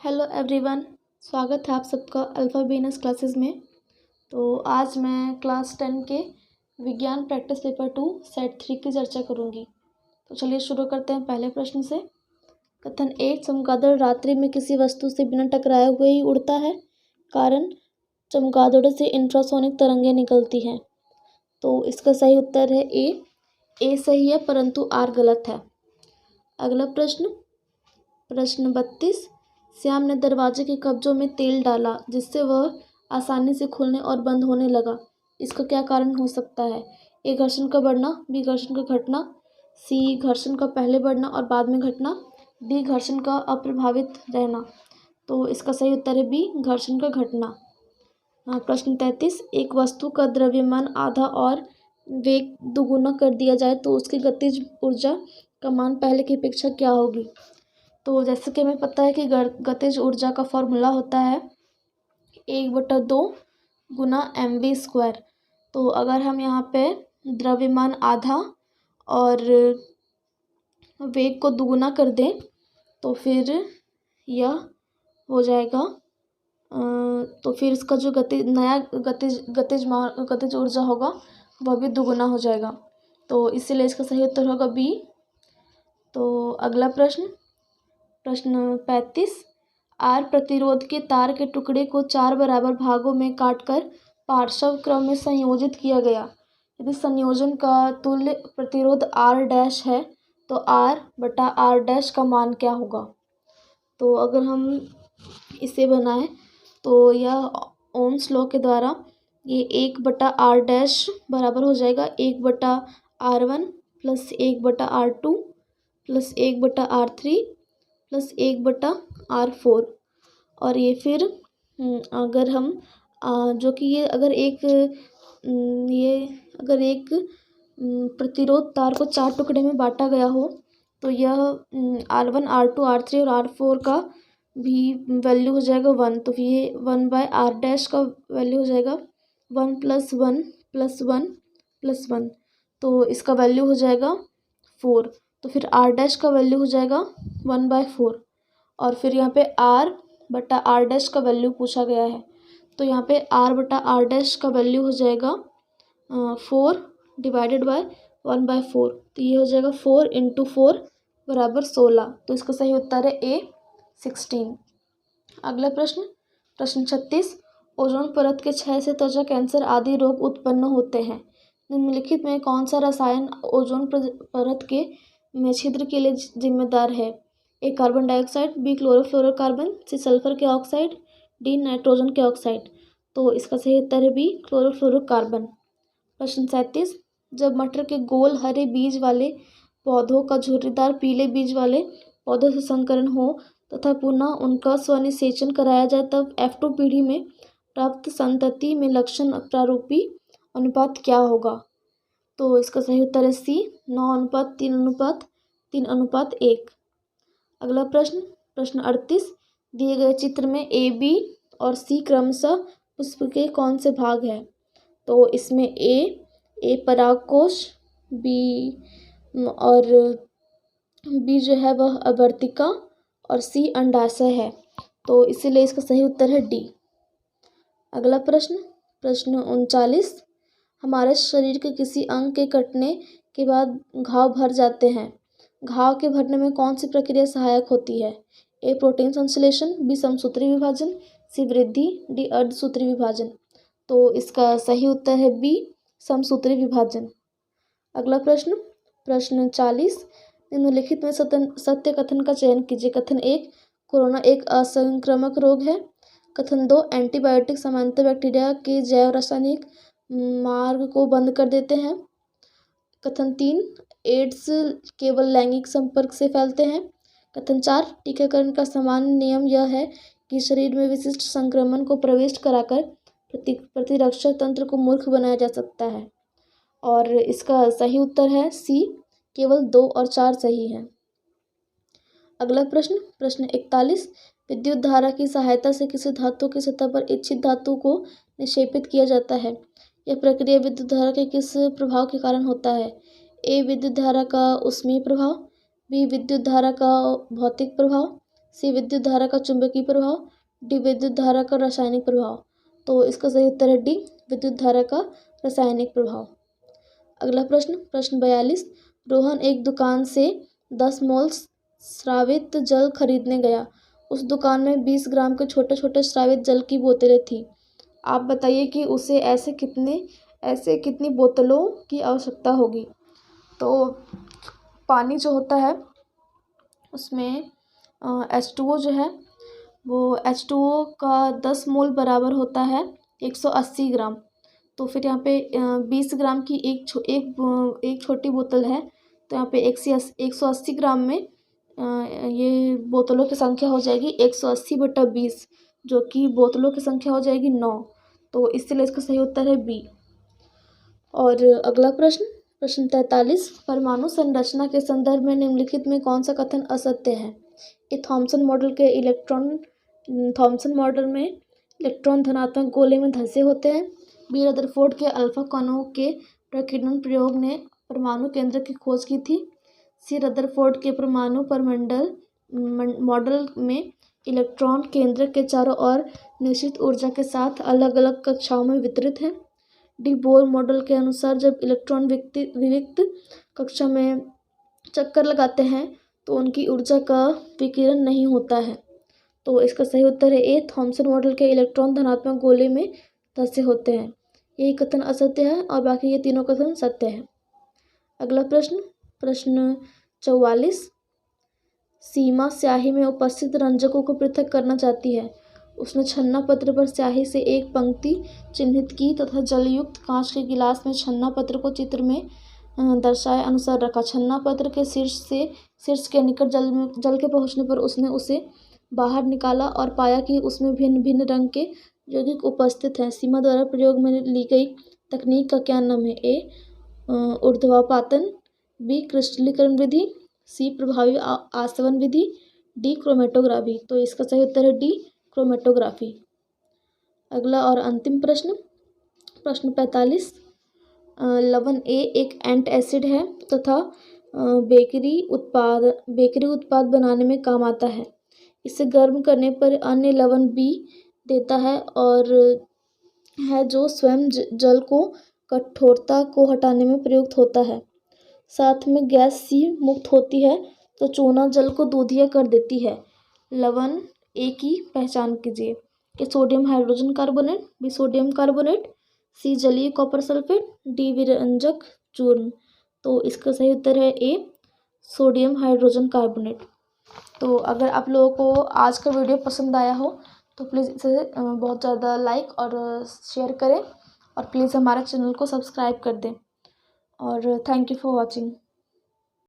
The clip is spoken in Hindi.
हेलो एवरीवन, स्वागत है आप सबका अल्फ़ा बीनस क्लासेस में। तो आज मैं क्लास 10 के विज्ञान प्रैक्टिस पेपर 2 सेट 3 की चर्चा करूंगी। तो चलिए शुरू करते हैं पहले प्रश्न से। कथन 1, चमगादड़ रात्रि में किसी वस्तु से बिना टकराए हुए ही उड़ता है, कारण चमगादड़ से इंफ्रासोनिक तरंगें निकलती हैं। तो इसका सही उत्तर है ए सही है परंतु आर गलत है। अगला प्रश्न 32, श्याम ने दरवाजे के कब्जों में तेल डाला जिससे वह आसानी से खुलने और बंद होने लगा। इसका क्या कारण हो सकता है? ए घर्षण का बढ़ना, बी घर्षण का घटना, सी घर्षण का पहले बढ़ना और बाद में घटना, डी घर्षण का अप्रभावित रहना। तो इसका सही उत्तर है बी घर्षण का घटना। प्रश्न 33, एक वस्तु का द्रव्यमान आधा और वेग दोगुना कर दिया जाए तो उसकी गतिज ऊर्जा का मान पहले की अपेक्षा क्या होगी? तो जैसे कि हमें पता है कि गतिज ऊर्जा का फॉर्मूला होता है 1/2 गुना mv²। तो अगर हम यहाँ पे द्रव्यमान आधा और वेग को दुगुना कर दें तो फिर यह हो जाएगा, तो फिर इसका जो गतिज ऊर्जा होगा वह भी दुगुना हो जाएगा। तो इसीलिए इसका सही उत्तर होगा बी। तो अगला प्रश्न 35, आर प्रतिरोध के तार के टुकड़े को 4 बराबर भागों में काटकर पार्श्व क्रम में संयोजित किया गया। यदि संयोजन का तुल्य प्रतिरोध आर डैश है तो आर बटा आर डैश का मान क्या होगा? तो अगर हम इसे बनाएं तो यह ओम्स लॉ के द्वारा ये 1/r डैश बराबर हो जाएगा 1/r1 plus 1/r2 plus 1/r3 plus 1/r4। और ये फिर अगर हम जो कि ये अगर एक प्रतिरोध तार को 4 टुकड़े में बांटा गया हो तो यह R1 R2 R3 और R4 का भी वैल्यू हो जाएगा 1। तो ये 1/r डैश का वैल्यू हो जाएगा 1 + 1 + 1 + 1। तो इसका वैल्यू हो जाएगा 4। तो फिर r डैश का वैल्यू हो जाएगा 1/4। और फिर यहाँ पे r बटा r डैश का वैल्यू पूछा गया है तो यहाँ पे r बटा r डैश का वैल्यू हो जाएगा 4 डिवाइडेड बाय 1/4। तो ये हो जाएगा 4 × 4 = 16। तो इसका सही उत्तर है ए 16। अगला प्रश्न 36, ओजोन परत के क्षय से त्वचा कैंसर आदि रोग उत्पन्न होते हैं। निम्नलिखित में कौन सा रसायन ओजोन परत के में छिद्र के लिए जिम्मेदार है? A carbon dioxide, B chlorofluorocarbon, C sulphur के ऑक्साइड, डी नाइट्रोजन के ऑक्साइड। तो इसका सही उत्तर है बी क्लोरोफ्लोरोकार्बन। प्रश्न 37, जब मटर के गोल हरे बीज वाले पौधों का झुर्रीदार पीले बीज वाले पौधों से संकरण हो तथा पुनः उनका स्वनिषेचन कराया जाए तब F2 पीढ़ी में प्राप्त संतति में लक्षण प्रारूपी अनुपात क्या होगा? तो इसका सही उत्तर है सी 9:3:3:1। अगला प्रश्न 38, दिए गए चित्र में ए बी और सी क्रमशः पुष्प के कौन से भाग हैं? तो इसमें ए परागकोश, बी और बी जो है वह अवर्तिका और सी अंडाशय है। तो इसीलिए इसका सही उत्तर है डी। अगला प्रश्न 39, हमारे शरीर के किसी अंग के कटने के बाद घाव भर जाते हैं। घाव के भरने में कौन सी प्रक्रिया सहायक होती है? ए प्रोटीन संश्लेषण, बी समसूत्री विभाजन, सी वृद्धि, डी अर्धसूत्री विभाजन। तो इसका सही उत्तर है बी समसूत्री विभाजन। अगला प्रश्न 40, निम्नलिखित में सत्य कथन का चयन कीजिए। कथन 1, कोरोना एक असंक्रामक रोग है। कथन 2, एंटीबायोटिक सामान्यतः बैक्टीरिया के जैव रासायनिक मार्ग को बंद कर देते हैं। कथन 3, एड्स केवल लैंगिक संपर्क से फैलते हैं। कथन 4, टीकाकरण का सामान्य नियम यह है कि शरीर में विशिष्ट संक्रमण को प्रवेश कराकर प्रतिरक्षक तंत्र को मूर्ख बनाया जा सकता है। और इसका सही उत्तर है सी, केवल 2 और 4 सही हैं। अगला प्रश्न 41, विद्युत धारा की सहायता से किसी धातु की सतह पर इच्छित धातु को निक्षेपित किया जाता है। यह प्रक्रिया विद्युत धारा के किस प्रभाव के कारण होता है? ए विद्युत धारा का ऊष्मीय प्रभाव, बी विद्युत धारा का भौतिक प्रभाव, सी विद्युत धारा का चुंबकीय प्रभाव, डी विद्युत धारा का रासायनिक प्रभाव। तो इसका सही उत्तर है डी विद्युत धारा का रासायनिक प्रभाव। अगला प्रश्न, प्रश्न 42। रोहन एक दुकान से 10 मोल स्रावित जल खरीदने गया। उस दुकान में 20 ग्राम के छोटे छोटे स्रावित जल की बोतलें थी। आप बताइए कि उसे ऐसे कितनी बोतलों की आवश्यकता होगी। तो पानी जो होता है उसमें H2O जो है वो H2O का 10 मोल बराबर होता है 180 ग्राम। तो फिर यहाँ पे 20 ग्राम की एक छोटी बोतल है, तो यहाँ पे 180 ग्राम में ये बोतलों की संख्या हो जाएगी 180/20, जो कि बोतलों की संख्या हो जाएगी 9। तो इसलिए इसका सही उत्तर है बी। और अगला प्रश्न, प्रश्न 43। परमाणु संरचना के संदर्भ में निम्नलिखित में कौन सा कथन असत्य है। ए थॉमसन मॉडल में इलेक्ट्रॉन धनात्मक गोले में धंसे होते हैं। बी रदरफोर्ड के अल्फा कणों के प्रकीर्णन प्रयोग ने परमाणु केंद्र की खोज की थी। सी रदरफोर्ड के परमाणु परमंडल मॉडल में इलेक्ट्रॉन केंद्र के चारों ओर निश्चित ऊर्जा के साथ अलग अलग कक्षाओं में वितरित है। डी बोर मॉडल के अनुसार जब इलेक्ट्रॉन विविक्त कक्षा में चक्कर लगाते हैं तो उनकी ऊर्जा का विकिरण नहीं होता है। तो इसका सही उत्तर है ए थॉमसन मॉडल के इलेक्ट्रॉन धनात्मक गोले में धंसे होते हैं। यही कथन असत्य है और बाकी ये तीनों कथन सत्य है। अगला प्रश्न, प्रश्न 44। सीमा स्याही में उपस्थित रंजकों को पृथक करना चाहती है। उसने छन्ना पत्र पर स्याही से एक पंक्ति चिन्हित की तथा जलयुक्त कांच के गिलास में छन्ना पत्र को चित्र में दर्शाए अनुसार रखा। छन्ना पत्र के शीर्ष के निकट जल के पहुंचने पर उसने उसे बाहर निकाला और पाया कि उसमें भिन्न भिन्न रंग के यौगिक उपस्थित हैं। सीमा द्वारा प्रयोग में ली गई तकनीक का क्या नाम है। ए ऊर्ध्वापातन, बी क्रिस्टलीकरण विधि, सी प्रभावी आसवन विधि, डी क्रोमेटोग्राफी। तो इसका सही उत्तर है डी क्रोमेटोग्राफी। अगला और अंतिम प्रश्न, प्रश्न 45। लवण ए एक एंटासिड है तथा बेकरी उत्पाद बनाने में काम आता है। इसे गर्म करने पर अन्य लवण बी देता है और है जो स्वयं जल को कठोरता को हटाने में प्रयुक्त होता है। साथ में गैस सी मुक्त होती है तो चूना जल को दूधिया कर देती है। लवण ए की पहचान कीजिए। A sodium hydrogen carbonate, B sodium carbonate, C जलीय कॉपर सल्फेट, डी विरंजक चूर्ण। तो इसका सही उत्तर है ए सोडियम हाइड्रोजन कार्बोनेट। तो अगर आप लोगों को आज का वीडियो पसंद आया हो तो प्लीज़ इसे बहुत ज़्यादा लाइक और शेयर करें और प्लीज़ हमारे चैनल को सब्सक्राइब कर दें। और थैंक यू फॉर वॉचिंग।